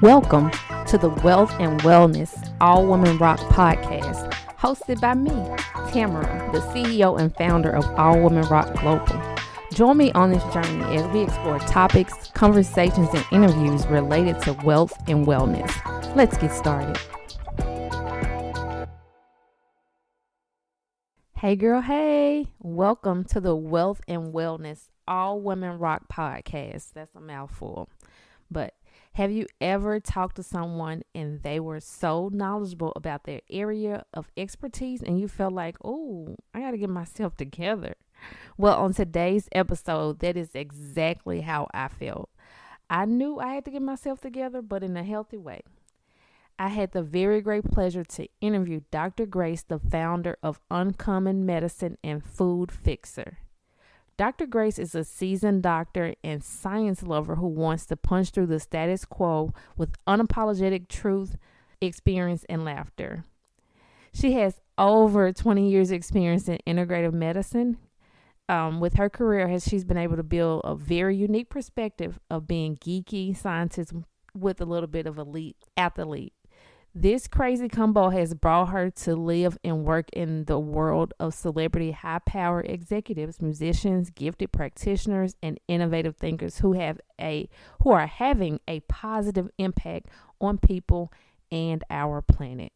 Welcome to the Wealth and Wellness All Women Rock podcast, hosted by me, Tamara, the CEO and founder of All Women Rock Global. Join me on this journey as we explore topics, conversations, and interviews related to wealth and wellness. Let's get started. Hey girl, hey. Welcome to the Wealth and Wellness All Women Rock podcast. That's a mouthful. But have you ever talked to someone and they were so knowledgeable about their area of expertise and you felt like, oh, I got to get myself together? Well, on today's episode, that is exactly how I felt. I knew I had to get myself together, but in a healthy way. I had the very great pleasure to interview Dr. Grace, the founder of Uncommon Medicine and Food Fixer. Dr. Grace is a seasoned doctor and science lover who wants to punch through the status quo with unapologetic truth, experience, and laughter. She has over 20 years experience in integrative medicine. With her career, she's been able to build a very unique perspective of being geeky scientist with a little bit of elite athlete. This crazy combo has brought her to live and work in the world of celebrity high-power executives, musicians, gifted practitioners, and innovative thinkers who are having a positive impact on people and our planet.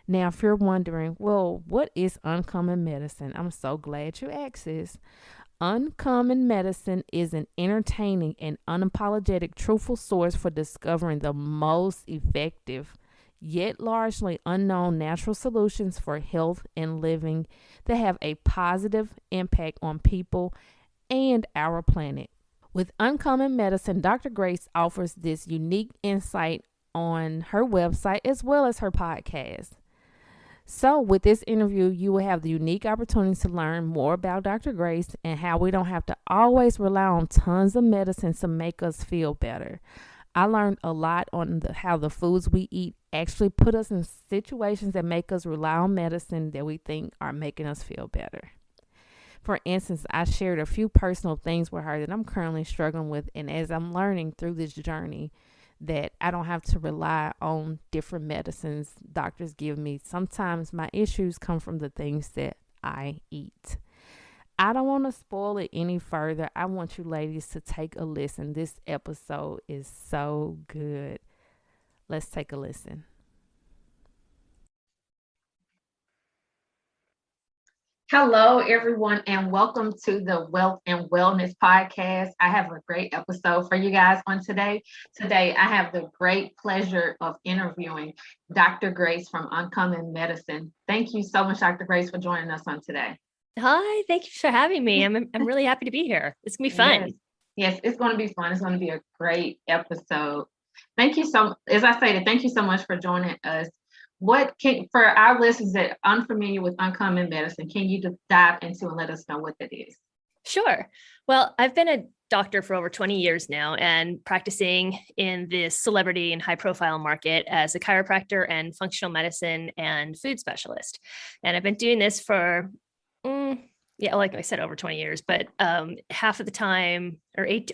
Now, if you're wondering, well, what is Uncommon Medicine? I'm so glad you asked this. Uncommon Medicine is an entertaining and unapologetic, truthful source for discovering the most effective yet largely unknown natural solutions for health and living that have a positive impact on people and our planet. With Uncommon Medicine, Dr. Grace offers this unique insight on her website as well as her podcast. So with this interview, you will have the unique opportunity to learn more about Dr. Grace and how we don't have to always rely on tons of medicine to make us feel better. I learned a lot on how the foods we eat actually put us in situations that make us rely on medicine that we think are making us feel better. For instance, I shared a few personal things with her that I'm currently struggling with, and as I'm learning through this journey, that I don't have to rely on different medicines doctors give me. Sometimes my issues come from the things that I eat. I don't want to spoil it any further. I want you ladies to take a listen. This episode is so good. Let's take a listen. Hello, everyone, and welcome to the Wealth and Wellness podcast. I have a great episode for you guys on today. Today, I have the great pleasure of interviewing Dr. Grace from Uncommon Medicine. Thank you so much, Dr. Grace, for joining us on today. Hi, thank you for having me. I'm really happy to be here. It's gonna be fun. Yes, it's going to be fun. It's going to be a great episode. Thank you so, as I stated, thank you so much for joining us. For our listeners that are unfamiliar with Uncommon Medicine, can you dive into and let us know what that is? Sure. Well, I've been a doctor for over 20 years now and practicing in the celebrity and high profile market as a chiropractor and functional medicine and food specialist. And I've been doing this for like I said, over 20 years, but half of the time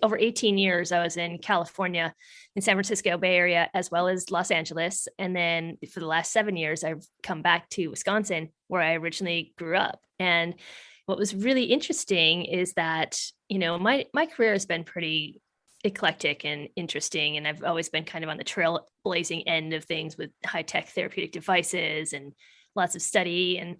over 18 years, I was in California, in San Francisco Bay Area, as well as Los Angeles. And then for the last 7 years, I've come back to Wisconsin, where I originally grew up. And what was really interesting is that, my career has been pretty eclectic and interesting. And I've always been kind of on the trailblazing end of things with high-tech therapeutic devices and lots of study. And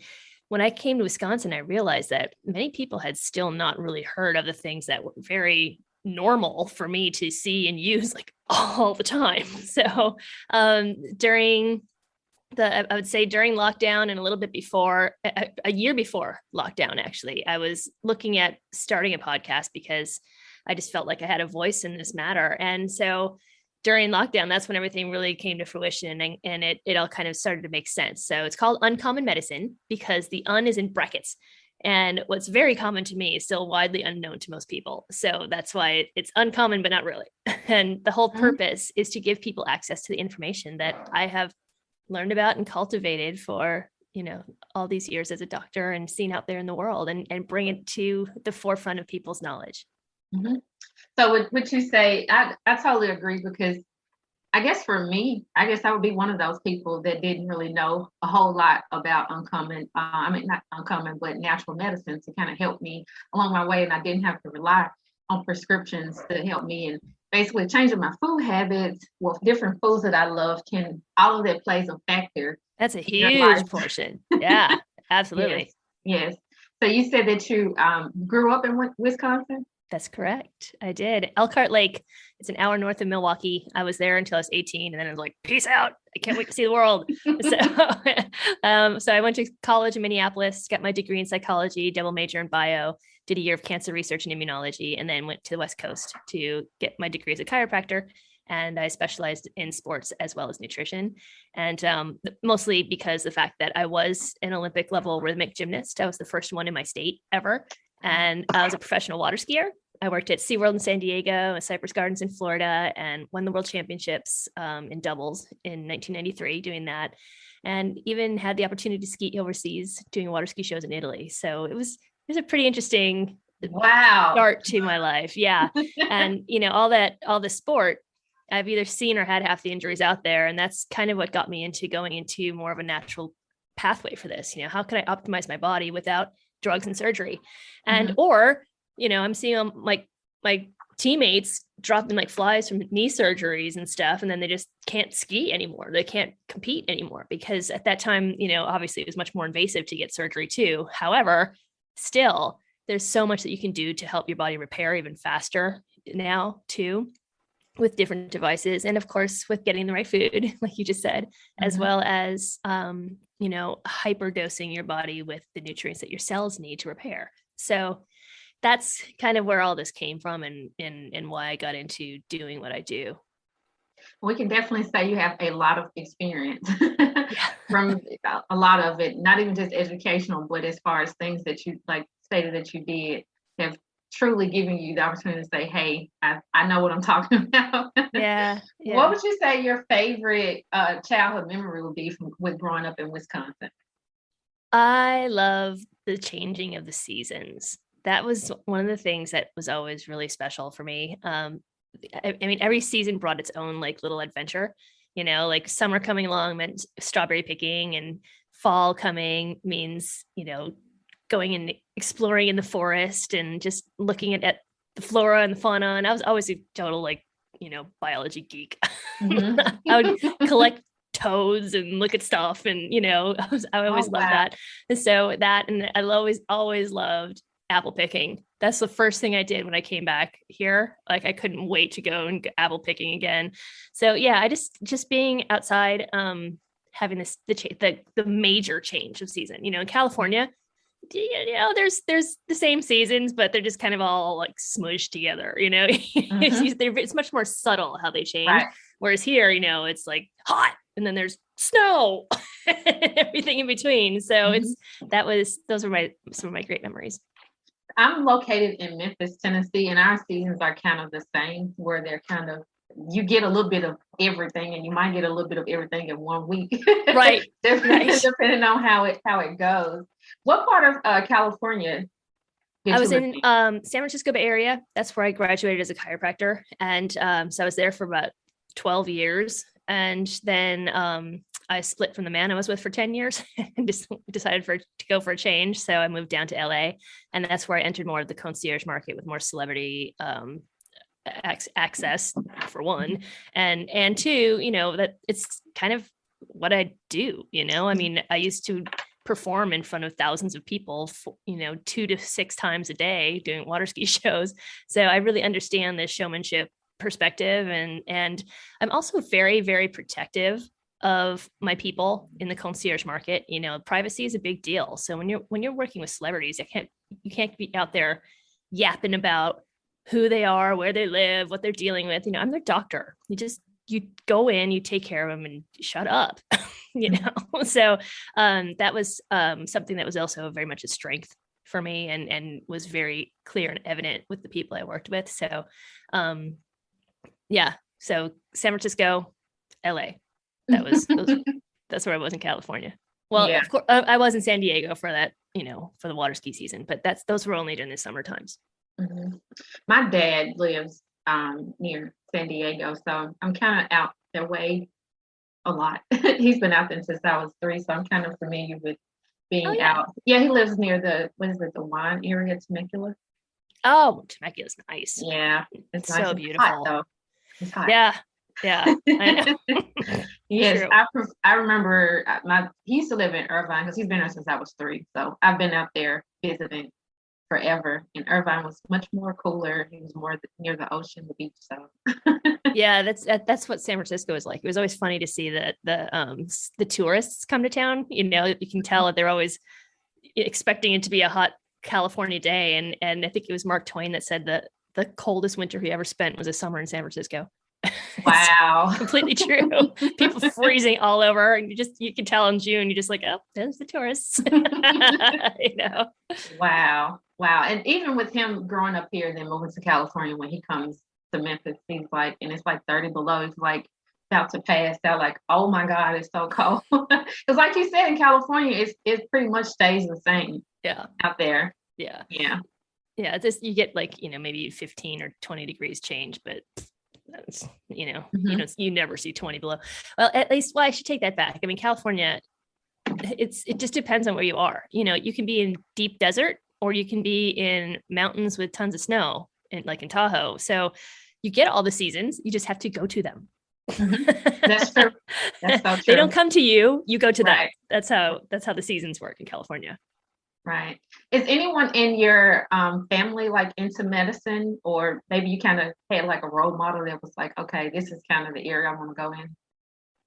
when I came to Wisconsin, I realized that many people had still not really heard of the things that were very normal for me to see and use like all the time. So during lockdown and a little bit before, a year before lockdown, actually, I was looking at starting a podcast because I just felt like I had a voice in this matter. And so during lockdown, that's when everything really came to fruition and it all kind of started to make sense. So it's called Uncommon Medicine because the un is in brackets. And what's very common to me is still widely unknown to most people. So that's why it's uncommon, but not really. And the whole purpose is to give people access to the information that I have learned about and cultivated for, all these years as a doctor and seen out there in the world and bring it to the forefront of people's knowledge. Mm-hmm. So would you say, I totally agree because I guess for me, I guess I would be one of those people that didn't really know a whole lot about not uncommon, but natural medicine to kind of help me along my way. And I didn't have to rely on prescriptions to help me. And basically changing my food habits with different foods that I love all of that plays a factor That's a in your huge life. portion. Yeah, absolutely. Yes. So you said that you grew up in Wisconsin? That's correct. I did. Elkhart Lake. It's an hour north of Milwaukee. I was there until I was 18, and then I was like, "Peace out! I can't wait to see the world." So, so I went to college in Minneapolis, got my degree in psychology, double major in bio, did a year of cancer research and immunology, and then went to the West Coast to get my degree as a chiropractor. And I specialized in sports as well as nutrition, and mostly because the fact that I was an Olympic level rhythmic gymnast. I was the first one in my state ever. And I was a professional water skier. I worked at SeaWorld in San Diego and Cypress Gardens in Florida and won the world championships in doubles in 1993 doing that. And even had the opportunity to ski overseas doing water ski shows in Italy. So it was a pretty interesting start to my life. Yeah. And, all the sport, I've either seen or had half the injuries out there. And that's kind of what got me into going into more of a natural pathway for this. How can I optimize my body without drugs and surgery? And or I'm seeing my teammates dropping like flies from knee surgeries and stuff, and then they just can't ski anymore. They can't compete anymore because at that time, obviously it was much more invasive to get surgery too. However, still there's so much that you can do to help your body repair even faster now too, with different devices, and of course with getting the right food like you just said, as well as hyper dosing your body with the nutrients that your cells need to repair. So that's kind of where all this came from and why I got into doing what I do. We can definitely say you have a lot of experience from a lot of it, not even just educational, but as far as things that you like stated that you did have truly given you the opportunity to say, hey, I know what I'm talking about. Yeah. What would you say your favorite childhood memory would be with growing up in Wisconsin? I love the changing of the seasons. That was one of the things that was always really special for me. I mean, every season brought its own like little adventure, like summer coming along meant strawberry picking, and fall coming means, going and exploring in the forest and just looking at the flora and the fauna. And I was always a total like, biology geek. I would collect toads and look at stuff, and I always loved that. And so and I always loved apple picking. That's the first thing I did when I came back here. Like I couldn't wait to go and apple picking again. So yeah, I just being outside, having the major change of season. In California, there's the same seasons, but they're just kind of all like smushed together. It's much more subtle how they change. Right. Whereas here, it's like hot, and then there's snow, and everything in between. So those were some of my great memories. I'm located in Memphis, Tennessee, and our seasons are kind of the same, where they're kind of, you get a little bit of everything, and you might get a little bit of everything in 1 week. Right. Depending on how it goes. What part of California? I was in San Francisco Bay Area. That's where I graduated as a chiropractor. And so I was there for about 12 years. And then I split from the man I was with for 10 years and just decided to go for a change. So I moved down to LA, and that's where I entered more of the concierge market with more celebrity access, for one. And two, that it's kind of what I do, I mean, I used to perform in front of thousands of people, 2 to 6 times a day doing water ski shows. So I really understand this showmanship perspective. And I'm also very, very protective of my people in the concierge market. Privacy is a big deal. So when you're working with celebrities, you can't be out there yapping about who they are, where they live, what they're dealing with. I'm their doctor. You go in, you take care of them, and shut up. So that was something that was also very much a strength for me, and was very clear and evident with the people I worked with. So so San Francisco, LA, that's where I was in California. Well, of course, I was in San Diego for that, for the water ski season, but those were only during the summer times. My dad lives near San Diego, so I'm kind of out their way a lot. He's been out there since I was 3, so I'm kind of familiar with Oh being yeah. out. Yeah, he lives near the wine area, Temecula. Oh, Temecula's nice. Yeah, it's nice. So It's hot beautiful. though. It's hot. Yeah. Yeah. I know. Yes, True. I remember he used to live in Irvine because he's been there since I was 3. So I've been out there visiting forever. And Irvine was much more cooler. He was more near the ocean, the beach. So Yeah, that's what San Francisco is like. It was always funny to see that the tourists come to town. You know, you can tell that they're always expecting it to be a hot California day, and I think it was Mark Twain that said that the coldest winter he ever spent was a summer in San Francisco. wow. Completely true. People freezing all over, and you can tell in June. You're just like, oh, there's the tourists. You know. Wow. And even with him growing up here, then moving to California, when he comes to Memphis, he's like, and it's like 30 below, he's like about to pass out, like, oh my God, it's so cold. Because like you said, in California, it pretty much stays the same. Yeah. Out there. Yeah. Yeah. Yeah. Just you get like, maybe 15 or 20 degrees change, but that's, you never see 20 below. Well, at least, I should take that back. I mean, California, it just depends on where you are. You can be in deep desert, or you can be in mountains with tons of snow, and like in Tahoe. So you get all the seasons. You just have to go to them. That's true. That's so true. They don't come to you. You go to them. Right. That's how the seasons work in California. Right. Is anyone in your family like into medicine, or maybe you kind of had like a role model that was like, okay, this is kind of the area I want to go in?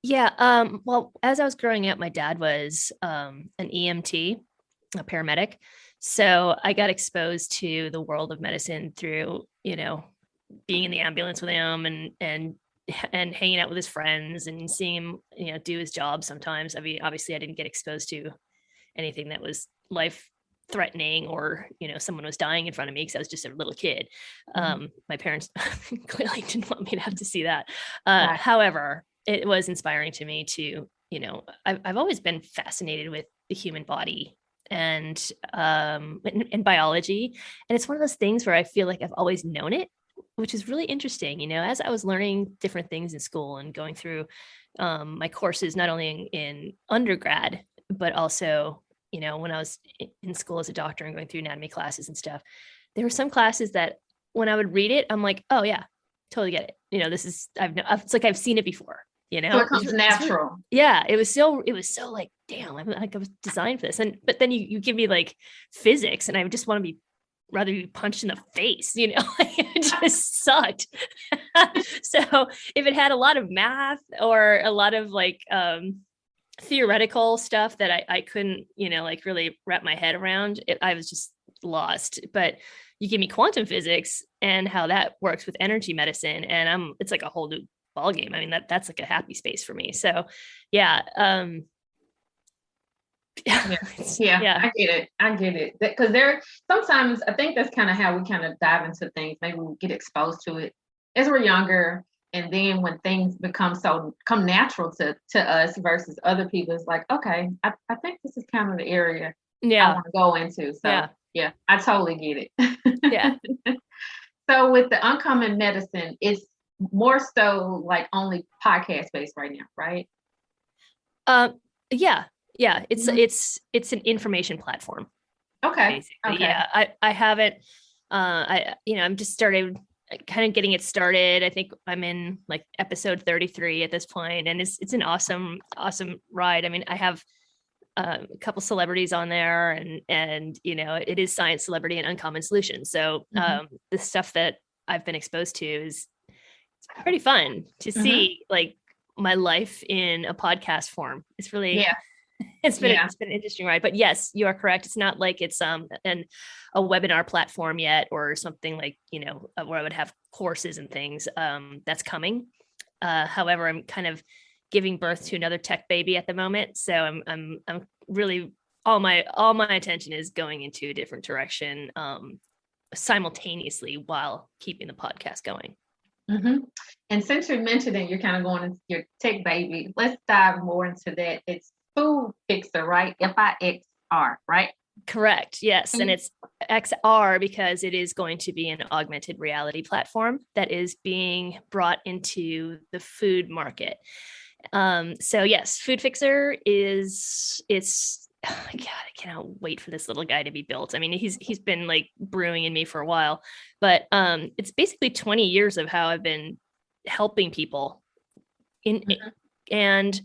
Yeah. Well, as I was growing up, my dad was an EMT, a paramedic. So I got exposed to the world of medicine through, being in the ambulance with him and hanging out with his friends and seeing him, do his job sometimes. I mean, obviously I didn't get exposed to anything that was life threatening, or someone was dying in front of me, because I was just a little kid. My parents clearly didn't want me to have to see that. Right. However, it was inspiring to me to, I've always been fascinated with the human body and biology, and it's one of those things where I feel like I've always known it, which is really interesting. As I was learning different things in school and going through my courses, not only in undergrad, but also when I was in school as a doctor and going through anatomy classes and stuff, there were some classes that when I would read it, I'm like, oh yeah, totally get it. It's like I've seen it before. So it comes natural. Yeah, it was so like, damn, I'm like, I was designed for this. But then you give me like physics, and I just want to rather be punched in the face. It just sucked. So if it had a lot of math or a lot of like theoretical stuff that I couldn't, like really wrap my head around, I was just lost. But you give me quantum physics and how that works with energy medicine, and it's like a whole new ball game. I mean, that's like a happy space for me. So yeah. Yeah, I get it. Because sometimes I think that's kind of how we kind of dive into things. Maybe we get exposed to it as we're younger, and then when things come natural to us versus other people, it's like, okay, I think this is kind of the area I want to go into. So yeah, I totally get it. Yeah. So with the Uncommon Medicine, it's more so like only podcast based right now, right? Yeah. It's an information platform. Okay. Basically. Okay. Yeah. I haven't I'm just started kind of getting it started. I think I'm in like episode 33 at this point, and it's an awesome ride. I mean, I have a couple celebrities on there, and it is science, celebrity, and uncommon solutions. So the stuff that I've been exposed to is pretty fun to see, like my life in a podcast form. It's really it's been an interesting ride. But yes, you are correct. It's not like it's a webinar platform yet, or something like where I would have courses and things. That's coming. However, I'm kind of giving birth to another tech baby at the moment, so I'm really all my attention is going into a different direction simultaneously while keeping the podcast going. And since you mentioned it, you're kind of going into your tech baby. Let's dive more into that. It's Food Fixer, right? FIXR, right? Correct. Yes. And it's XR because it is going to be an augmented reality platform that is being brought into the food market. So yes, Food Fixer it's God, I cannot wait for this little guy to be built. I mean, he's been like brewing in me for a while, but it's basically 20 years of how I've been helping people in and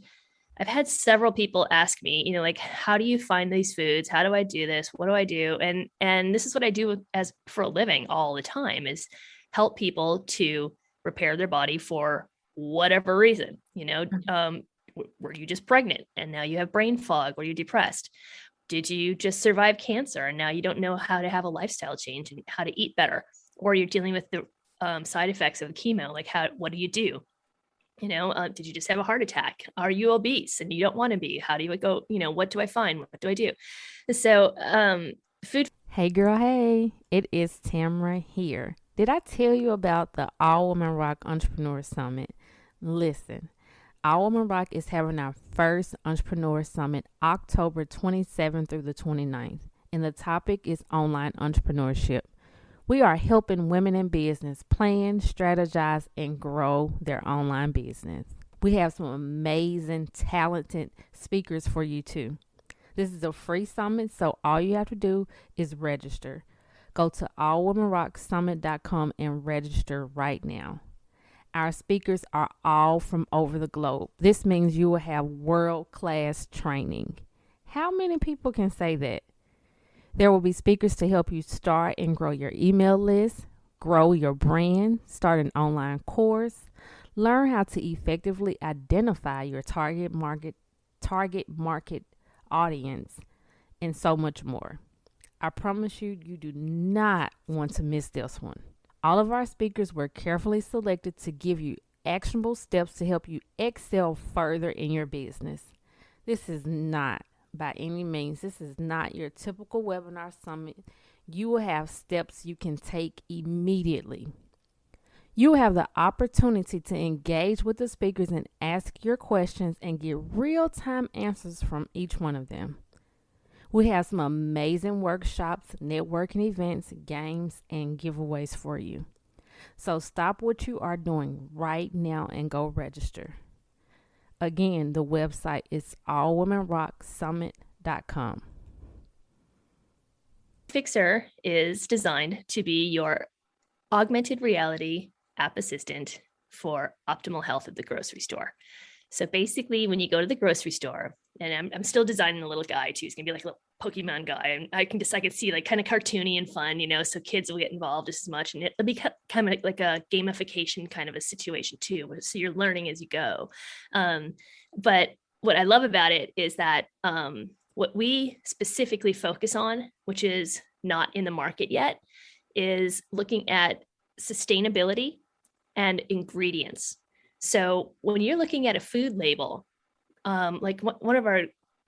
I've had several people ask me, like, how do you find these foods? How do I do this? What do I do? And this is what I do as for a living all the time is help people to repair their body for whatever reason. Were you just pregnant and now you have brain fog? Were you depressed? Did you just survive cancer and now you don't know how to have a lifestyle change and how to eat better? Or you're dealing with the side effects of chemo? Like, what do you do? Did you just have a heart attack? Are you obese and you don't want to be? How do I go? What do I find? What do I do? So, food. Hey girl, hey, it is Tamara here. Did I tell you about the All Women Rock Entrepreneur Summit? Listen, All Women Rock is having our first Entrepreneur Summit October 27th through the 29th, and the topic is online entrepreneurship. We are helping women in business plan, strategize, and grow their online business. We have some amazing, talented speakers for you too. This is a free summit, so all you have to do is register. Go to allwomenrocksummit.com and register right now. Our speakers are all from over the globe. This means you will have world-class training. How many people can say that? There will be speakers to help you start and grow your email list, grow your brand, start an online course, learn how to effectively identify your target market audience, and so much more. I promise you, you do not want to miss this one. All of our speakers were carefully selected to give you actionable steps to help you excel further in your business. This is not by any means, this is not your typical webinar summit. You will have steps you can take immediately. You will have the opportunity to engage with the speakers and ask your questions and get real-time answers from each one of them. We have some amazing workshops, networking events, games, and giveaways for you. So stop what you are doing right now and go register. Again, the website is allwomenrocksummit.com. Fixer is designed to be your augmented reality app assistant for optimal health at the grocery store. So basically, when you go to the grocery store, and I'm still designing the little guy too. He's gonna be like a little Pokemon guy, and I can see like kind of cartoony and fun, so kids will get involved just as much, and it'll be kind of like a gamification kind of a situation too. So you're learning as you go. But what I love about it is that what we specifically focus on, which is not in the market yet, is looking at sustainability and ingredients. So when you're looking at a food label, like one of our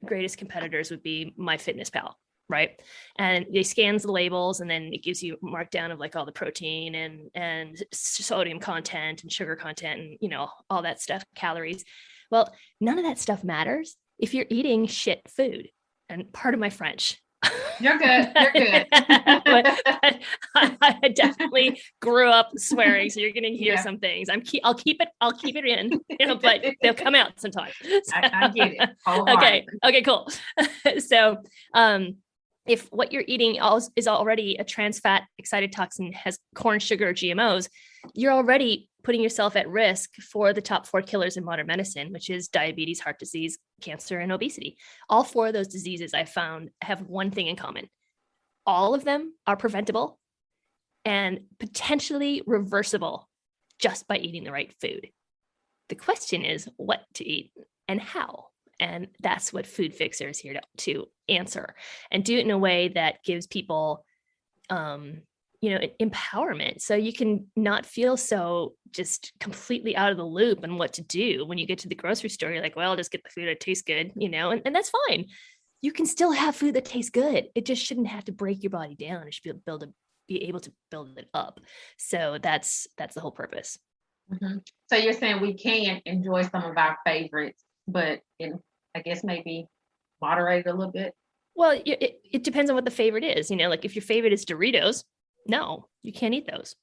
greatest competitors would be MyFitnessPal, right? And they scans the labels and then it gives you a markdown of like all the protein and sodium content and sugar content and all that stuff, calories. Well, none of that stuff matters if you're eating shit food. And pardon my French. You're good. You're good. but I definitely grew up swearing, so you're going to hear some things. I'll keep it in, but they'll come out sometimes. So, I get it. Okay, cool. So, if what you're eating is already a trans fat, excited toxin, has corn sugar or GMOs, you're already putting yourself at risk for the top 4 killers in modern medicine, which is diabetes, heart disease, cancer, and obesity. All 4 of those diseases I found have one thing in common. All of them are preventable and potentially reversible just by eating the right food. The question is what to eat and how. And that's what Food Fixer is here to answer, and do it in a way that gives people empowerment. So you can not feel so just completely out of the loop on what to do. When you get to the grocery store, you're like, well, I'll just get the food that tastes good, and that's fine. You can still have food that tastes good. It just shouldn't have to break your body down. It should be able to build it up. So that's the whole purpose. Mm-hmm. So you're saying we can enjoy some of our favorites, but I guess maybe moderate a little bit. Well, it depends on what the favorite is. Like if your favorite is Doritos, no, you can't eat those.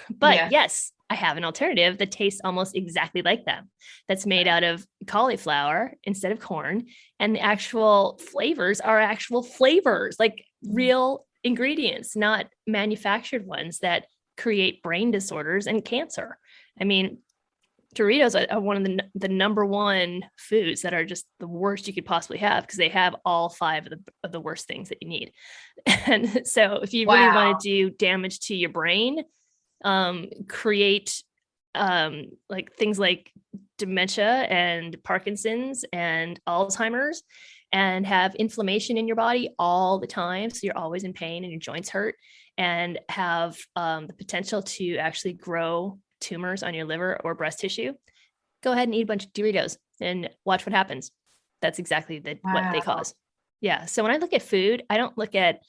But yes, I have an alternative that tastes almost exactly like them. That's made out of cauliflower instead of corn. And the actual flavors are actual flavors, like real ingredients, not manufactured ones that create brain disorders and cancer. I mean, Doritos are one of the number one foods that are just the worst you could possibly have, because they have all five of the worst things that you need. And so if you really want to do damage to your brain, create like things like dementia and Parkinson's and Alzheimer's, and have inflammation in your body all the time, so you're always in pain and your joints hurt, and have the potential to actually grow tumors on your liver or breast tissue, go ahead and eat a bunch of Doritos and watch what happens. That's exactly what they cause. Yeah. So when I look at food, I don't look at,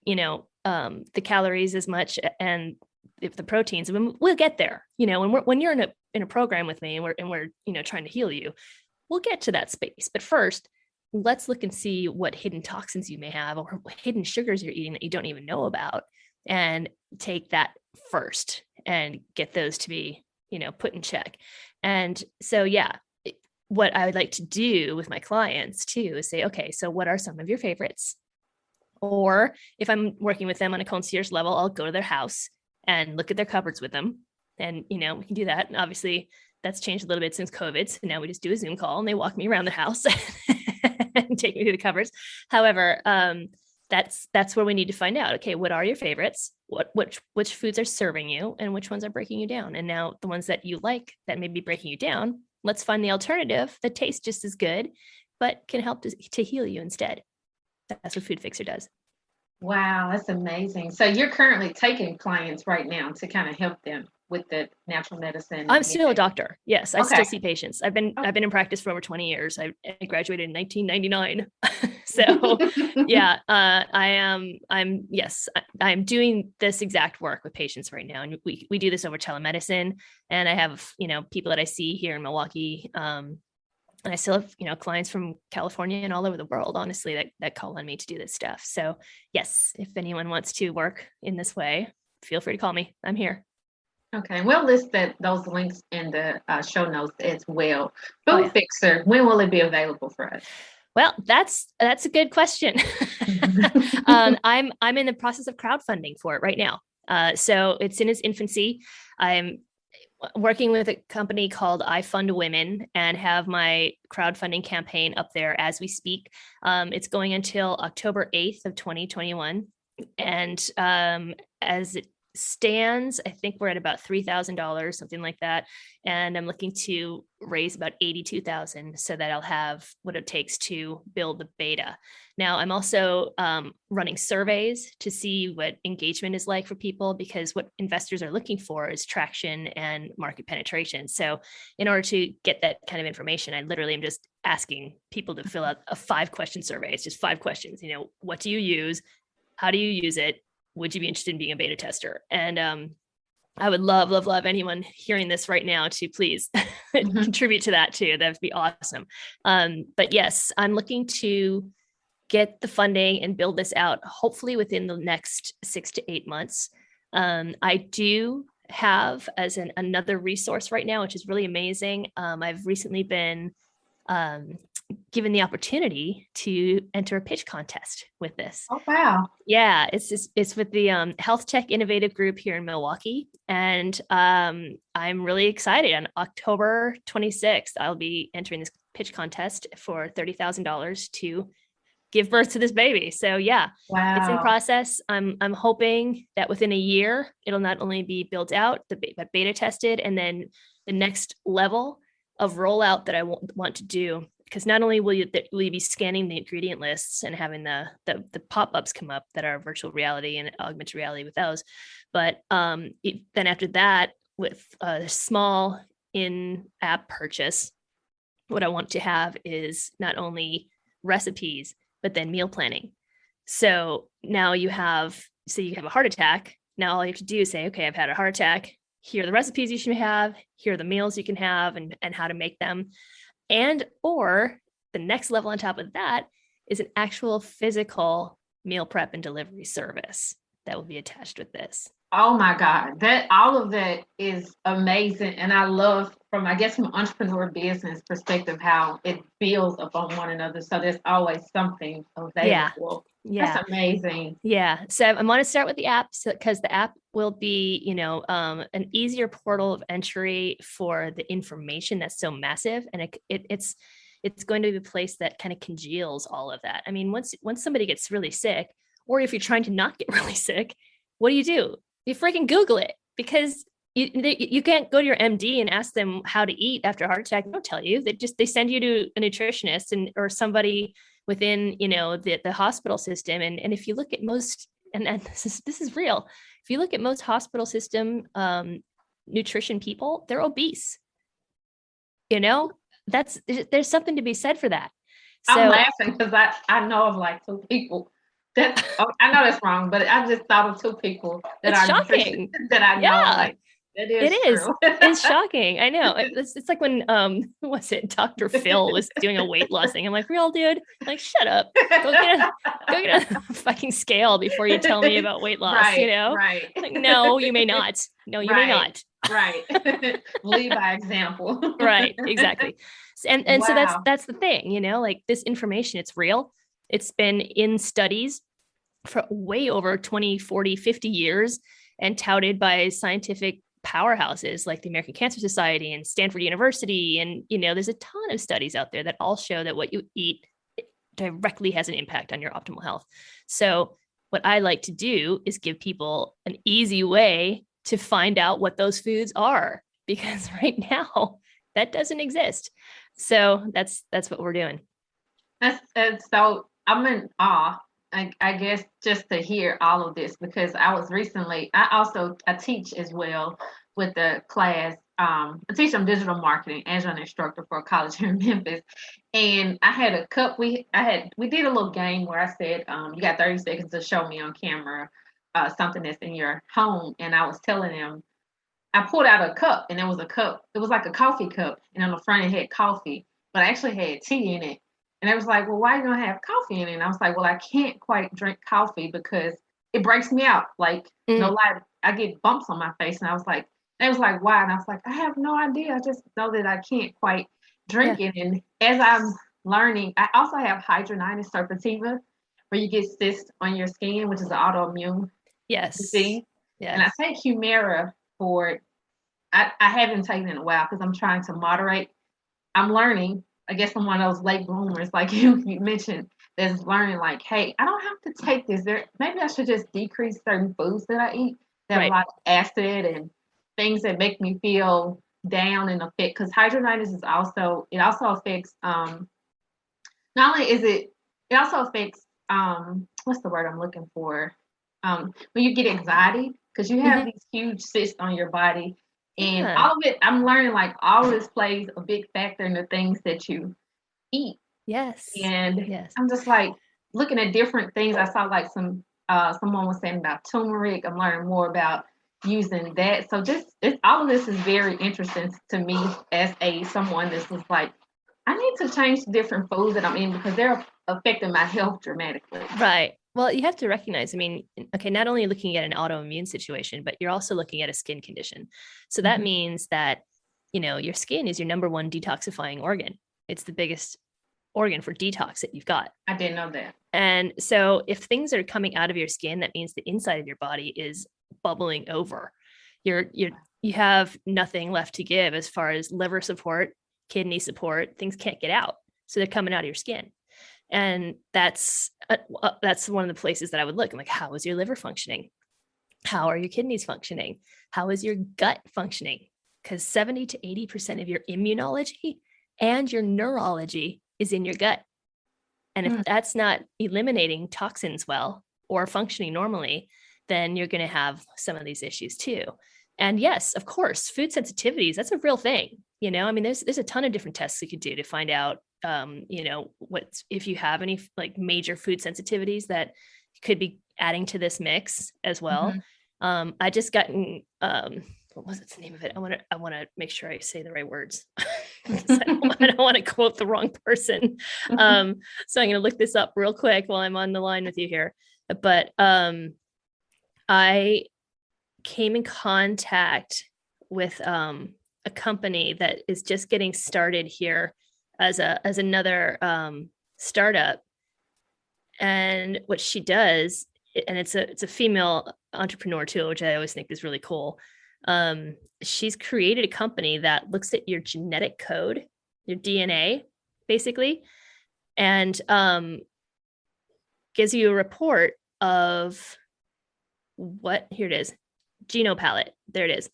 the calories as much, and if the proteins, we'll get there, when you're in a program with me, and we're trying to heal you, we'll get to that space. But first, let's look and see what hidden toxins you may have, or hidden sugars you're eating that you don't even know about, and take that first and get those to be, put in check. And so, yeah, what I would like to do with my clients too is say, okay, so what are some of your favorites? Or if I'm working with them on a concierge level, I'll go to their house and look at their cupboards with them. And, we can do that. And obviously that's changed a little bit since COVID. So now we just do a Zoom call and they walk me around the house and take me through the cupboards. However, that's where we need to find out, okay, what are your favorites? Which foods are serving you, and which ones are breaking you down? And now the ones that you like that may be breaking you down, let's find the alternative that tastes just as good, but can help to heal you instead. That's what Food Fixer does. Wow, that's amazing. So you're currently taking clients right now to kind of help them with the natural medicine. I'm still a doctor. Yes, I still see patients. I've been in practice for over 20 years. I graduated in 1999. So yeah, I'm doing this exact work with patients right now. And we do this over telemedicine. And I have, people that I see here in Milwaukee. And I still have, clients from California and all over the world, honestly, that call on me to do this stuff. So yes, if anyone wants to work in this way, feel free to call me. I'm here. Okay, we'll list those links in the show notes as well. Food Fixer, when will it be available for us? Well, that's a good question. I'm in the process of crowdfunding for it right now. So it's in its infancy. I'm working with a company called I Fund Women and have my crowdfunding campaign up there as we speak. It's going until October 8th of 2021. And as it stands, I think we're at about $3,000, something like that. And I'm looking to raise about $82,000 so that I'll have what it takes to build the beta. Now, I'm also running surveys to see what engagement is like for people, because what investors are looking for is traction and market penetration. So in order to get that kind of information, I literally am just asking people to fill out a 5-question survey. It's just 5 questions. What do you use? How do you use it? Would you be interested in being a beta tester? And I would love anyone hearing this right now to please contribute to that too. That would be awesome. But yes, I'm looking to get the funding and build this out, hopefully within the next 6 to 8 months. I do have as another resource right now, which is really amazing. I've recently been given the opportunity to enter a pitch contest with this. Oh, wow. Yeah, it's with the Health Tech Innovative Group here in Milwaukee. And I'm really excited. On October 26th, I'll be entering this pitch contest for $30,000 to give birth to this baby. So yeah, It's in process. I'm hoping that within a year, it'll not only be built out, but beta tested, and then the next level of rollout that I want to do, because not only will you be scanning the ingredient lists and having the pop-ups come up that are virtual reality and augmented reality with those, but then after that, with a small in-app purchase, what I want to have is not only recipes, but then meal planning. So now you have a heart attack. Now all you have to do is say, okay, I've had a heart attack. Here are the recipes you should have. Here are the meals you can have and how to make them. And or the next level on top of that is an actual physical meal prep and delivery service that will be attached with this. Oh my God, that all of that is amazing. And I love from entrepreneur business perspective, how it builds upon one another. So there's always something available. Yeah. That's amazing. Yeah. So I want to start with the app because the app will be, an easier portal of entry for the information that's so massive. And it's going to be a place that kind of congeals all of that. I mean, once somebody gets really sick, or if you're trying to not get really sick, what do? You freaking Google it, because you can't go to your MD and ask them how to eat after a heart attack. They don't tell you. They send you to a nutritionist or somebody within, the hospital system. And if you look at most, and this is real, if you look at most hospital system nutrition people, they're obese. There's something to be said for that. So, I'm laughing because I know of like two people I know that's wrong, but I just thought of two people that are shocking that I know. Yeah. Like, it is. It's shocking. I know. It's like when was it Dr. Phil was doing a weight loss thing. I'm like, real dude, like, shut up. Go get a fucking scale before you tell me about weight loss. Right, right. Like, no, you may not. No, you may not. Right. Lead by example. Right. Exactly. And Wow. So that's the thing. Like, this information, it's real. It's been in studies for way over 20, 40, 50 years and touted by scientific powerhouses like the American Cancer Society and Stanford University. And, there's a ton of studies out there that all show that what you eat directly has an impact on your optimal health. So what I like to do is give people an easy way to find out what those foods are, because right now that doesn't exist. So that's what we're doing. That's so I'm in awe, I guess, just to hear all of this, because I teach as well with the class. I teach them digital marketing as an instructor for a college here in Memphis. And I had a cup. We did a little game where I said, you got 30 seconds to show me on camera something that's in your home. And I was telling them, I pulled out a cup, and it was a cup. It was like a coffee cup, and on the front it had coffee, but I actually had tea in it. And I was like, well, why are you gonna have coffee in it? And I was like, well, I can't quite drink coffee because it breaks me out. Like, no lie, I get bumps on my face. And I was like, why? And I was like, I have no idea. I just know that I can't quite drink it. And as I'm learning, I also have hidradenitis suppurativa, where you get cysts on your skin, which is an autoimmune disease. Yes. And I take Humira for it. I haven't taken it in a while because I'm trying to moderate. I'm learning. I guess I'm one of those late bloomers, like you mentioned, that's learning, like, hey, I don't have to take this. Maybe I should just decrease certain foods that I eat that have a lot of acid and things that make me feel down and affect. Because hidradenitis it also affects not only is it also affects what's the word I'm looking for, when you get anxiety, because you have these huge cysts on your body. And all of it, I'm learning, like, all of this plays a big factor in the things that you eat. Yes. And I'm just like looking at different things. I saw like someone was saying about turmeric. I'm learning more about using that. So all of this is very interesting to me as someone that's just like, I need to change the different foods that I'm eating because they're affecting my health dramatically. Right. Well, you have to recognize, not only looking at an autoimmune situation, but you're also looking at a skin condition. So that means that, your skin is your number one detoxifying organ. It's the biggest organ for detox that you've got. I didn't know that. And so if things are coming out of your skin, that means the inside of your body is bubbling over. You have nothing left to give as far as liver support, kidney support. Things can't get out. So they're coming out of your skin. And that's one of the places that I would look. I'm like, how is your liver functioning? How are your kidneys functioning? How is your gut functioning? Because 70 to 80% of your immunology and your neurology is in your gut. And if that's not eliminating toxins well or functioning normally, then you're going to have some of these issues too. And yes, of course, food sensitivities, that's a real thing. There's a ton of different tests you could do to find out, if you have any like major food sensitivities that could be adding to this mix as well. I just gotten what was the name of it? I want to make sure I say the right words. I don't want to quote the wrong person. So I'm going to look this up real quick while I'm on the line with you here. But I came in contact with a company that is just getting started here as another startup. And what she does, and it's a female entrepreneur too, which I always think is really cool. She's created a company that looks at your genetic code, your DNA, basically, and gives you a report of here it is, Genopalette. There it is.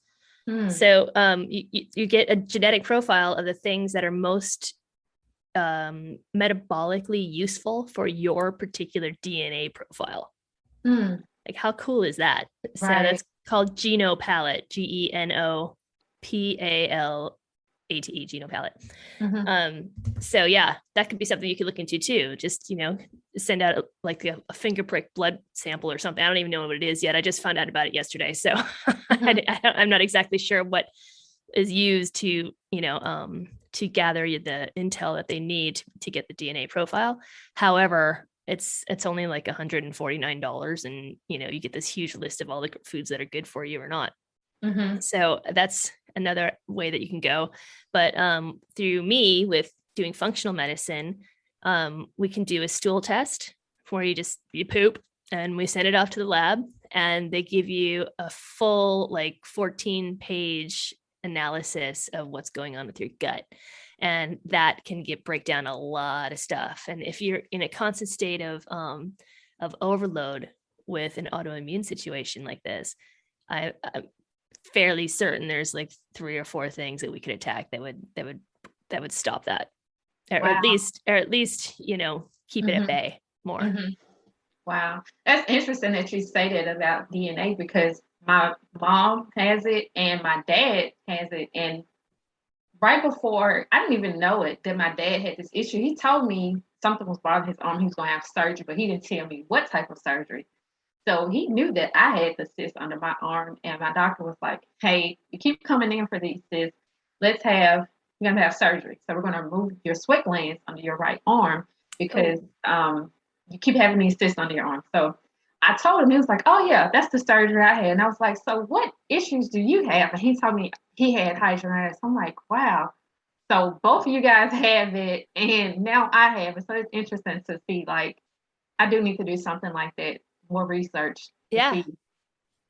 So you get a genetic profile of the things that are most metabolically useful for your particular DNA profile. Like, how cool is that? So that's called Genopalette, Genopalate, Genopalette. So yeah, that could be something you could look into too. Just, send out like a finger prick blood sample or something. I don't even know what it is yet. I just found out about it yesterday. So I'm not exactly sure what is used to, to gather the intel that they need to get the DNA profile. However, it's only like $149, and you get this huge list of all the foods that are good for you or not. So that's another way that you can go. But through me, with doing functional medicine, we can do a stool test where you poop, and we send it off to the lab, and they give you a full 14-page analysis of what's going on with your gut. And that can break down a lot of stuff. And if you're in a constant state of overload with an autoimmune situation like this, I'm fairly certain there's like 3 or 4 things that we could attack that would stop that, or at least keep it at bay more. Wow, that's interesting that you say that about DNA, because my mom has it and my dad has it. And right before, I didn't even know it, that my dad had this issue. He told me something was bothering his arm. He was going to have surgery, but he didn't tell me what type of surgery. So he knew that I had the cyst under my arm, and my doctor was like, "Hey, you keep coming in for these cysts. You're going to have surgery. So we're going to remove your sweat glands under your right arm because you keep having these cysts under your arm." So I told him, he was like, "Oh yeah, that's the surgery I had." And I was like, "So what issues do you have?" And he told me he had hydronetis. I'm like, wow. So both of you guys have it, and now I have it. So it's interesting to see, like, I do need to do something like that, more research. Yeah.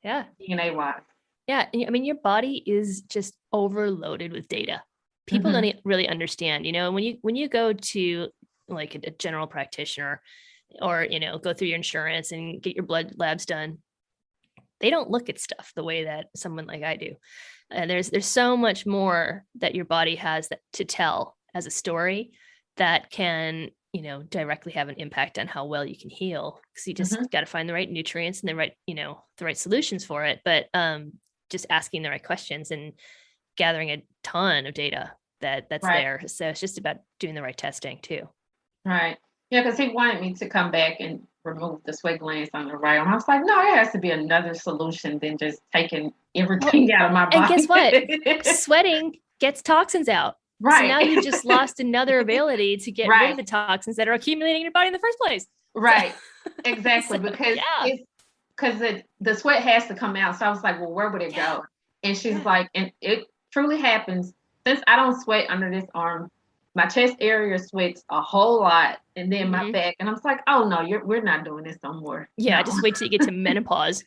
DNA wise. Yeah. I mean, your body is just overloaded with data. People don't really understand, when you go to like a general practitioner, or, go through your insurance and get your blood labs done, they don't look at stuff the way that someone like I do. And there's so much more that your body has to tell as a story that can, directly have an impact on how well you can heal. Because you just got to find the right nutrients and the right solutions for it. But just asking the right questions and gathering a ton of data that's there. So it's just about doing the right testing too. Right. Yeah, because he wanted me to come back and remove the sweat glands on the right arm. I was like, no, there has to be another solution than just taking everything out of my body. And guess what? Sweating gets toxins out. Right. So now you just lost another ability to get rid of the toxins that are accumulating in your body in the first place. Right. Exactly. Because the sweat has to come out. So I was like, well, where would it go? And she's like, and it truly happens. Since I don't sweat under this arm, my chest area sweats a whole lot, and then my back. And I was like, oh no, we're not doing this no more. Yeah, just wait till you get to menopause.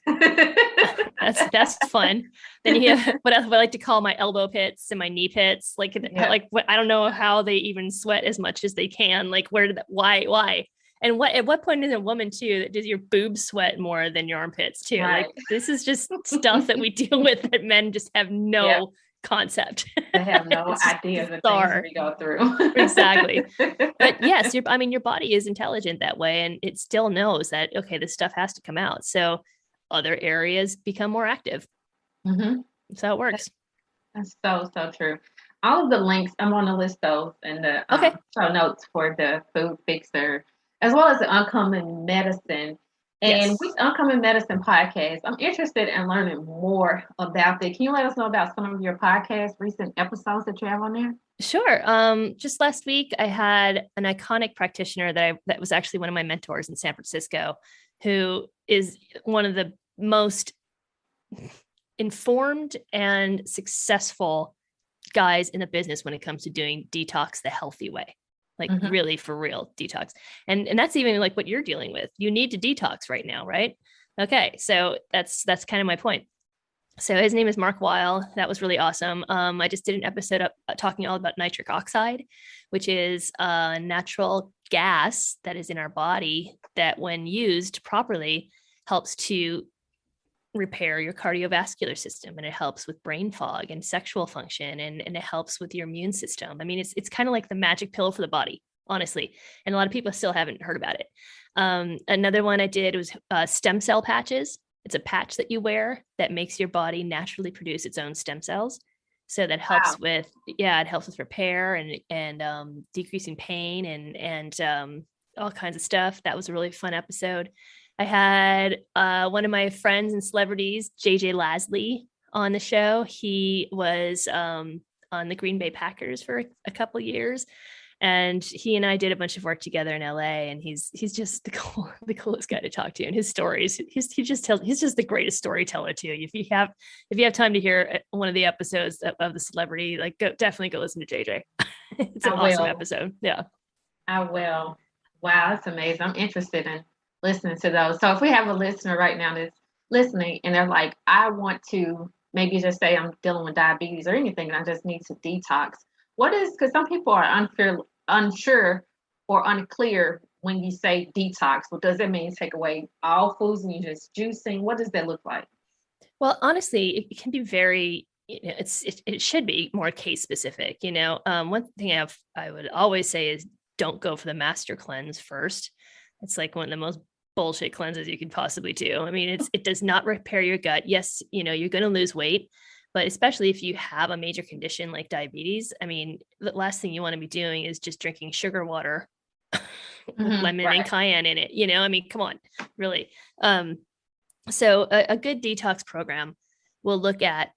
That's fun. Then you have what I like to call my elbow pits and my knee pits. Like I don't know how they even sweat as much as they can. Like why? And at what point is a woman too, does your boobs sweat more than your armpits too? Right. Like this is just stuff that we deal with that men just have no concept. They have no idea the things we go through. Exactly. But yes, your body is intelligent that way, and it still knows that, okay, this stuff has to come out. So other areas become more active. That's how it works. That's so true. All of the links, I'm going to list those in the show notes for the food fixer, as well as the uncommon medicine. And Yes. with Uncommon Medicine podcast, I'm interested in learning more about that. Can you let us know about some of your podcast recent episodes that you have on there? Sure. Just last week, I had an iconic practitioner that was actually one of my mentors in San Francisco, who is one of the most informed and successful guys in the business when it comes to doing detox the healthy way, like Mhm. really for real detox. And that's even like what you're dealing with. You need to detox right now, right? Okay, so that's kind of my point. So his name is Mark Weil. That was really awesome. I just did an episode talking all about nitric oxide, which is a natural gas that is in our body that, when used properly, helps to repair your cardiovascular system, and it helps with brain fog and sexual function, and it helps with your immune system. I mean, it's kind of like the magic pill for the body, honestly. And a lot of people still haven't heard about it. Another one I did was stem cell patches. It's a patch that you wear that makes your body naturally produce its own stem cells. So that helps Wow. with, it helps with repair and decreasing pain and all kinds of stuff. That was a really fun episode. I had one of my friends and celebrities, JJ Lasley, on the show. He was on the Green Bay Packers for a couple years, and he and I did a bunch of work together in LA. And he's just the coolest guy to talk to. And his stories, he's just the greatest storyteller too. If you have time to hear one of the episodes of the celebrity, like definitely go listen to JJ. It's an I awesome will. episode. Yeah. I will. Wow, that's amazing. I'm interested in listening to those. So if we have a listener right now that's listening and they're like, I want to maybe just say I'm dealing with diabetes or anything and I just need to detox. What is, because some people are unsure or unclear when you say detox. What does it mean? Take away all foods and you just juicing? What does that look like? Well, honestly, it can be very, it should be more case specific. One thing I would always say is don't go for the master cleanse first. It's like one of the most bullshit cleanses you could possibly do. I mean, it does not repair your gut. Yes, you're going to lose weight, but especially if you have a major condition like diabetes, I mean, the last thing you want to be doing is just drinking sugar water with lemon and Right. cayenne in it. I mean, come on, really. So a good detox program will look at,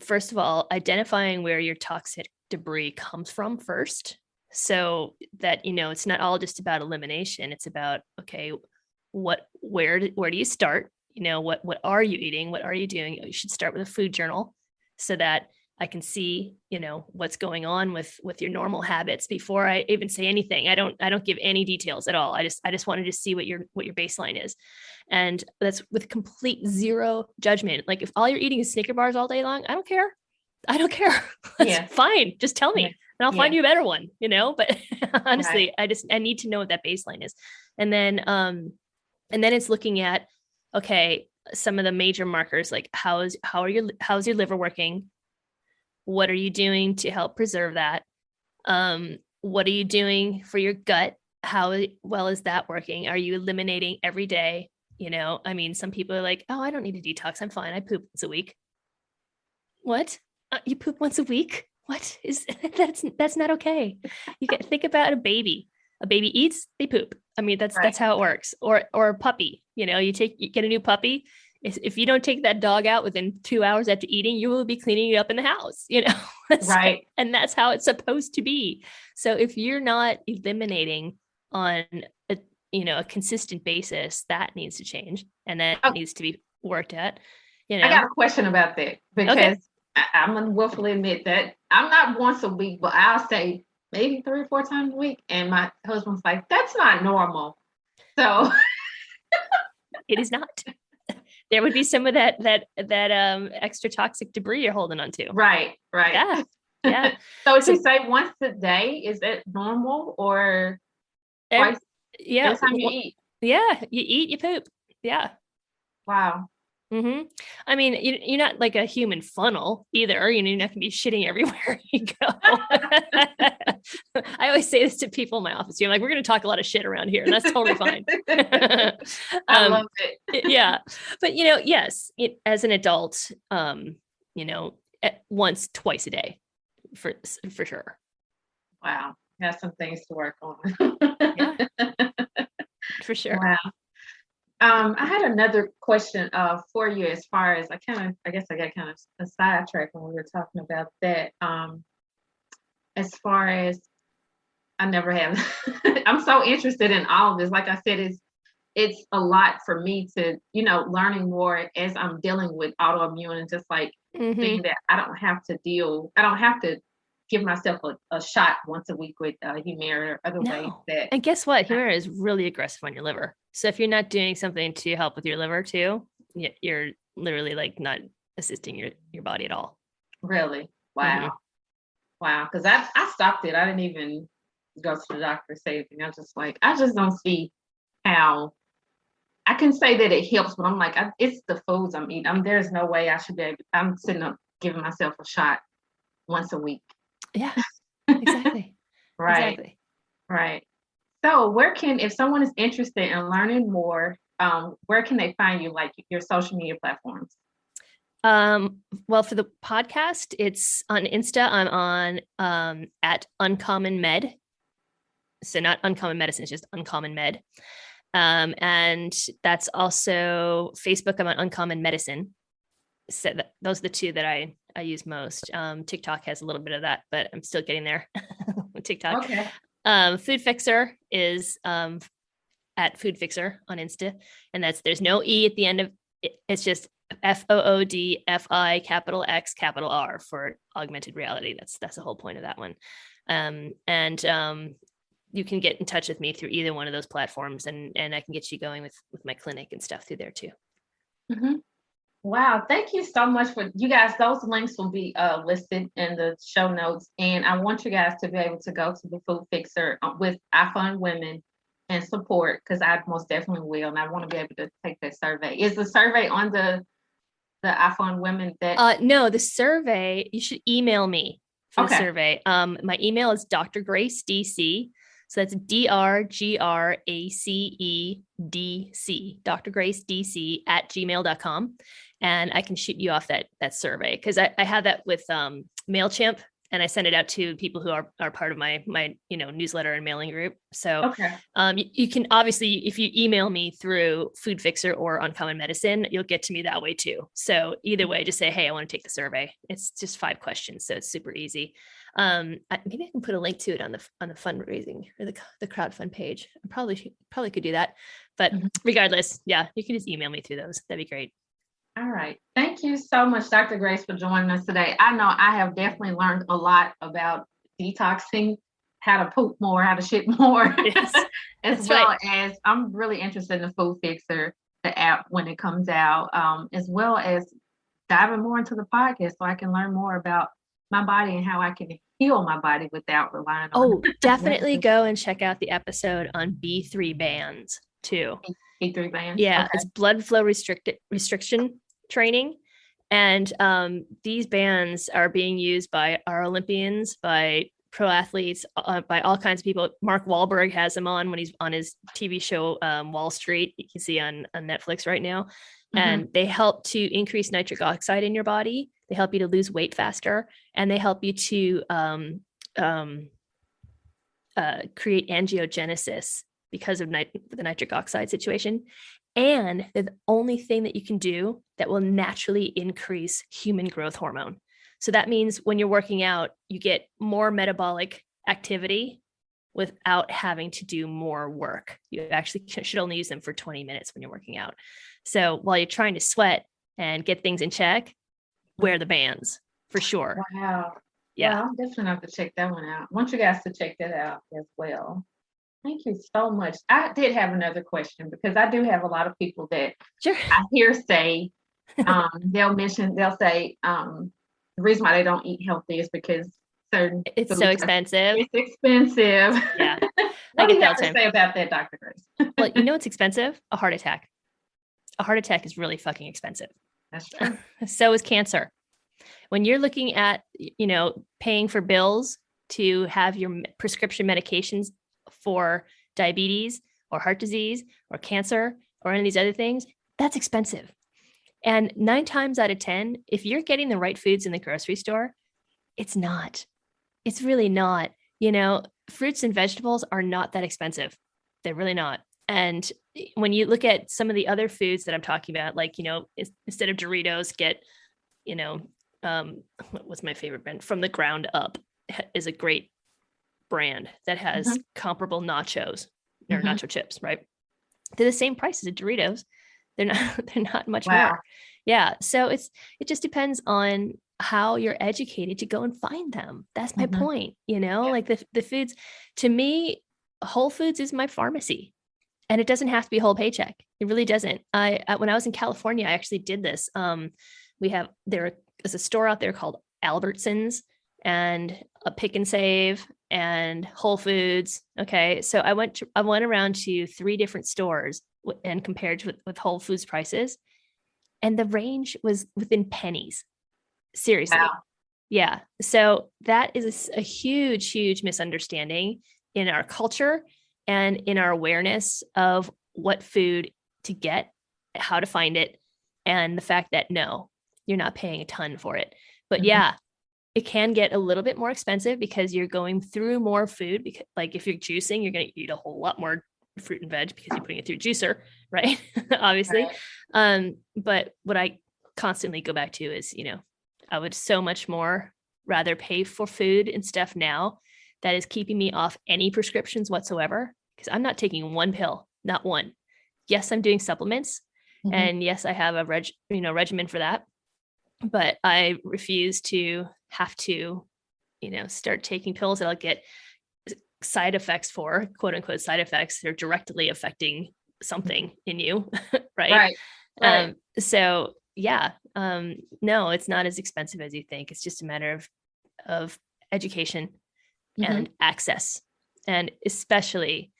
first of all, identifying where your toxic debris comes from first, so that it's not all just about elimination. It's about, okay, where do you start? What are you eating? What are you doing? You should start with a food journal so that I can see, what's going on with your normal habits before I even say anything. I don't give any details at all. I just wanted to see what your baseline is. And that's with complete zero judgment. Like, if all you're eating is Snicker bars all day long, I don't care. That's Yeah. fine. Just tell me Yeah. and I'll find Yeah. you a better one, but honestly, Right. I need to know what that baseline is. And then it's looking at, okay, some of the major markers, like how's your liver working? What are you doing to help preserve that? What are you doing for your gut? How well is that working? Are you eliminating every day? I mean, some people are like, oh, I don't need a detox. I'm fine. I poop once a week. What? You poop once a week? What is that's not okay. You can think about a baby. A baby eats, they poop. I mean, that's Right. how it works. Or a puppy. You get a new puppy. If you don't take that dog out within 2 hours after eating, you will be cleaning it up in the house. Right. And that's how it's supposed to be. So if you're not eliminating on a consistent basis, that needs to change, and that Oh, needs to be worked at. I got a question about that Okay. because I'm gonna willfully admit that I'm not once a week, but I'll say maybe 3 or 4 times a week. And my husband's like, that's not normal. So It is not. There would be some of that extra toxic debris you're holding on to. right. Yeah. Yeah. So if So you say once a day, is that normal or every, twice yeah. every time you eat? Yeah. You eat, you poop. Yeah. Wow. I mean, you're not like a human funnel either. You're not going to be shitting everywhere you go. I always say this to people in my office. You're like, we're going to talk a lot of shit around here, and that's totally fine. I love it. Yeah, but yes, as an adult, once, twice a day, for sure. Wow. Got some things to work on. Yeah, for sure. Wow. I had another question for you as far as I guess I got kind of a sidetrack when we were talking about that. As far as I never have, I'm so interested in all of this. Like I said, it's a lot for me to, learning more as I'm dealing with autoimmune and just like Mhm. seeing that I don't have to give myself a shot once a week with Humira or other ways No. that And guess what? Humira is really aggressive on your liver. So if you're not doing something to help with your liver too, you're literally like not assisting your body at all. really, Mhm. wow. Wow, because I stopped it. I didn't even go to the doctor to say anything. I was just like, I just don't see how I can say that it helps, but I'm like, it's the foods I'm eating. There's no way I should be able. I'm sitting up giving myself a shot once a week. Yeah, exactly. Right, Exactly. right. So, if someone is interested in learning more, where can they find you? Like your social media platforms? Well, for the podcast, it's on Insta. I'm on at Uncommon Med. So not Uncommon Medicine, it's just Uncommon Med. And that's also Facebook. I'm on Uncommon Medicine. So those are the two that I use most. TikTok has a little bit of that, but I'm still getting there with TikTok. Okay. Food Fixer is at Food Fixer on Insta, and there's no E at the end of it. It's just FOODFI capital X capital R for augmented reality. That's the whole point of that one. And you can get in touch with me through either one of those platforms, and I can get you going with my clinic and stuff through there too. Mm-hmm. Wow, thank you so much for you guys. Those links will be listed in the show notes. And I want you guys to be able to go to the Food Fixer with I Fund Women and support because I most definitely will. And I want to be able to take that survey. Is the survey on the I Fund Women that No, the survey, you should email me for the okay. survey. My email is Dr. Grace DC. So that's DrGraceDC, Dr. Grace DC at gmail.com. And I can shoot you off that survey because I have that with MailChimp, and I send it out to people who are part of my newsletter and mailing group. So Okay. you can obviously, if you email me through Food Fixer or Uncommon Medicine, you'll get to me that way too. So either way, just say, hey, I want to take the survey. It's just 5 questions, so it's super easy. Maybe I can put a link to it on the fundraising or the crowdfund page. I probably could do that, but regardless, yeah, you can just email me through those. That'd be great. All right. Thank you so much, Dr. Grace, for joining us today. I know I have definitely learned a lot about detoxing, how to poop more, how to shit more, Yes, as well as I'm really interested in the Food Fixer, the app when it comes out, as well as diving more into the podcast so I can learn more about my body and how I can heal my body without relying on. Oh, definitely go and check out the episode on B3 bands too. B3 bands. Yeah, Okay. it's blood flow restriction training. And these bands are being used by our Olympians, by pro athletes, by all kinds of people. Mark Wahlberg has them on when he's on his TV show Wall Street. You can see on Netflix right now. And they help to increase nitric oxide in your body. They help you to lose weight faster, and they help you to create angiogenesis because of the nitric oxide situation. And they're the only thing that you can do that will naturally increase human growth hormone. So that means when you're working out, you get more metabolic activity without having to do more work. You actually should only use them for 20 minutes when you're working out. So while you're trying to sweat and get things in check, wear the bands for sure. Wow. Yeah. Well, I'm definitely gonna have to check that one out. I want you guys to check that out as well. Thank you so much. I did have another question because I do have a lot of people that Sure. I hear say, they'll say, the reason why they don't eat healthy is because it's so expensive. It's expensive. Yeah. What do you have to say about that, Dr. Grace? Well, you know what's expensive? A heart attack. A heart attack is really fucking expensive. That's true. So is cancer. When you're looking at, paying for bills to have your prescription medications for diabetes or heart disease or cancer or any of these other things, that's expensive. And 9 times out of 10, if you're getting the right foods in the grocery store, it's not. It's really not. Fruits and vegetables are not that expensive. They're really not. And when you look at some of the other foods that I'm talking about, like, instead of Doritos, get, what was my favorite brand? From the Ground Up is a great brand that has comparable nachos or nacho chips, right? They're the same price as a Doritos. They're not much more. Yeah. So it just depends on how you're educated to go and find them. That's my point. Like the foods, to me, Whole Foods is my pharmacy, and it doesn't have to be a whole paycheck. It really doesn't. When I was in California, I actually did this. There is a store out there called Albertsons and a Pick and Save and Whole Foods. Okay. So I went around to 3 different stores and compared with Whole Foods prices. And the range was within pennies. Seriously. Wow. Yeah. So that is a huge, huge misunderstanding in our culture and in our awareness of what food to get, how to find it, and the fact that no, you're not paying a ton for it. But yeah, it can get a little bit more expensive because you're going through more food. Because, like, if you're juicing, you're going to eat a whole lot more fruit and veg because you're putting it through a juicer, right? Obviously. Right. But what I constantly go back to is, I would so much more rather pay for food and stuff now that is keeping me off any prescriptions whatsoever, because I'm not taking one pill, not one. Yes, I'm doing supplements, and yes, I have a regimen for that, but I refuse to have to, start taking pills that I'll get side effects for, quote unquote side effects. They're directly affecting something in you, right? Right. So yeah, no, it's not as expensive as you think. It's just a matter of education and access, and especially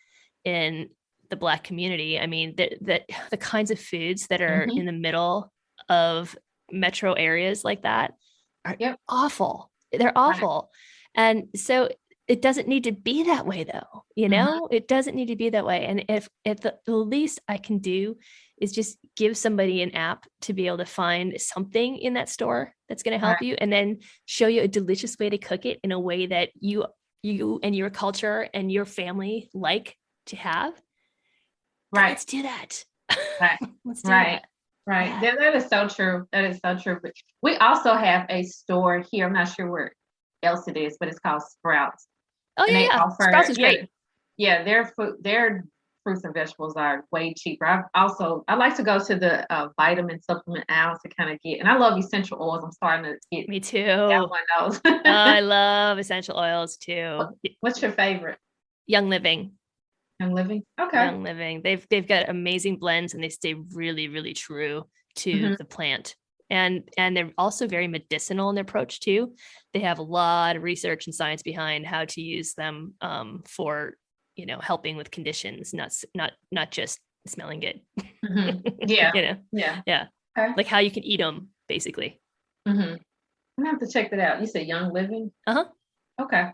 in the Black community. I mean, the kinds of foods that are in the middle of metro areas like that are awful. They're awful. Right. And so it doesn't need to be that way, though. It doesn't need to be that way. And if at the least I can do is just give somebody an app to be able to find something in that store that's going to help you, and then show you a delicious way to cook it in a way that you and your culture and your family like to have. Right. Let's do that. Right. Let's do that. Right. Yeah. That is so true. That is so true. But we also have a store here. I'm not sure where else it is, but it's called Sprouts. Oh, and yeah. Sprouts is great. Yeah. Their fruits and vegetables are way cheaper. I like to go to the vitamin supplement aisles to kind of get, and I love essential oils. I'm starting to get. Me too. One of those. I love essential oils too. What's your favorite? Young Living. Young Living. Okay. Young Living. They've got amazing blends, and they stay really, really true to the plant. And they're also very medicinal in their approach too. They have a lot of research and science behind how to use them for, helping with conditions, not just smelling good. Yeah. Yeah. Okay. Like how you can eat them, basically. I'm gonna have to check that out. You said Young Living? Okay.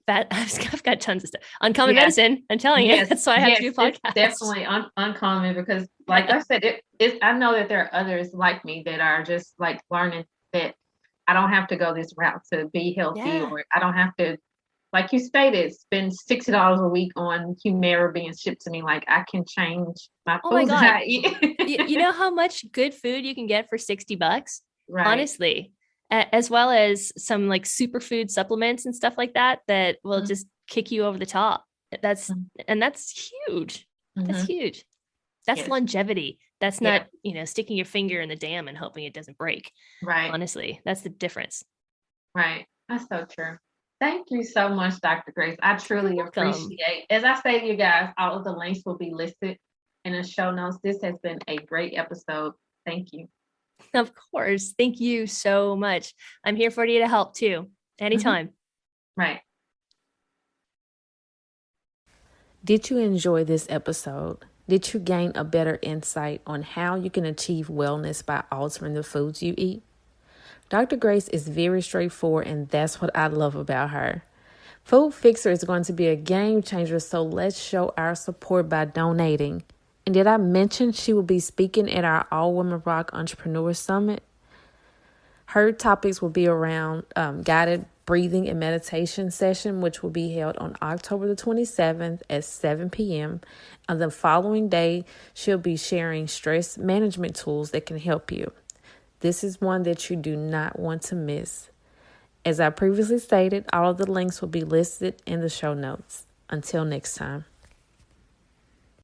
I've got tons of stuff. Uncommon Medicine. I'm telling you, that's why I have to do podcasts. It's definitely uncommon because, like I said, I know that there are others like me that are just like learning that I don't have to go this route to be healthy, or I don't have to, like you stated, spend $60 a week on Humira being shipped to me. Like, I can change my food that I eat. You know how much good food you can get for $60? Right. Honestly. As well as some like superfood supplements and stuff like that will just kick you over the top. That's huge. That's huge. That's longevity. That's not, sticking your finger in the dam and hoping it doesn't break. Right. Honestly, that's the difference. Right. That's so true. Thank you so much, Dr. Grace. I truly appreciate. As I say to you guys, all of the links will be listed in the show notes. This has been a great episode. Thank you. Of course. Thank you so much. I'm here for you to help too. Anytime. Right. Did you enjoy this episode? Did you gain a better insight on how you can achieve wellness by altering the foods you eat? Dr. Grace is very straightforward, and that's what I love about her. Food Fixer is going to be a game changer, so let's show our support by donating. And did I mention she will be speaking at our All Women Rock Entrepreneur Summit? Her topics will be around guided breathing and meditation session, which will be held on October the 27th at 7 p.m. On the following day, she'll be sharing stress management tools that can help you. This is one that you do not want to miss. As I previously stated, all of the links will be listed in the show notes. Until next time.